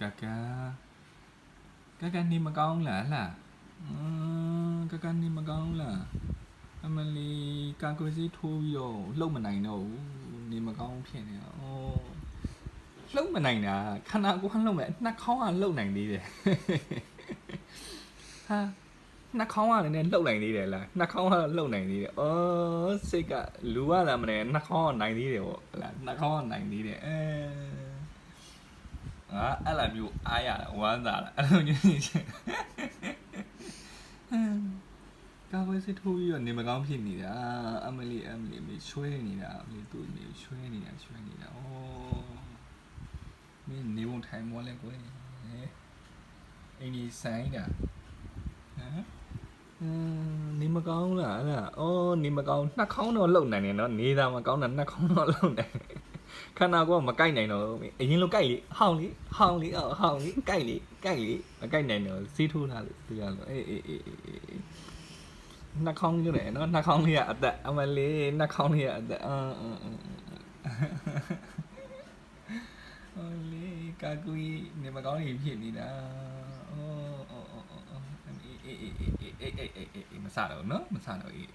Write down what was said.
ကာကာကာကာနေမကောင်းလားဟလားကာကာနေမကောင်းလားအမလီကာကွယ်ဆေးထိုးပြီးတော့လှုပ်မနိုင်တော့ဘူးနေမကောင်းဖြစ်နေတာလှုပ်မနိုင်တာခန္ဓာကိုယ်ကလှုပ်မယ်နှာခေါင်းကလှုပ်နိုင်သေးတယ်ဟာနှာခေါင်းကလည်းလှုပ်နိုင်သေးတယ်လားနှာခေါင်းကလှုပ်နိုင်သေးတယ်စိတ်ကလူကလည်းမနေနှာခေါင်းကနိုင်သေးတယ်ပေါ့ဟလားနှာခေါင်းကနိုင်သေးတယ်အဲ့လိုမျိုးအားရဝမ်းသာလားအဲ့လိုမျိုးနေချင်ကာဝယ်စစ်ထိုးပြီးတော့နေမကောင်းဖြစ်နေတာအမလီမေချွဲနေတာအမလီသူ့နေချွဲနေတာမင်းနေဝထိုင်မောလဲကိုအင်းကြီးဆိုင်တာနေမကောင်းလားအဲ့ဒါနေမကောင်းနှာခေါင်းတော့လှုပ်နိုင်တယ်နော်နေတာမကောင်းတာနှာခေါင်းတော့လှုပ်နိုင်ခန္ဓာကိုယ်ကမကိုက်နိုင်တော့အရင်လိုကိုက်လေဟောင်းလေကိုက်လေမကိုက်နိုင်တော့စီးထိုးထားလို့သူရလို့အေးနှာခေါင်းလေးနဲ့နော်နှာခေါင်းလေးကအသက်အမလေးနှာခေါင်းလေးကအသက်လေးကာကူကြီးနေမကောင်းကြီးဖြစ်နေတာအေးမစတော့နော်မစတော့အေး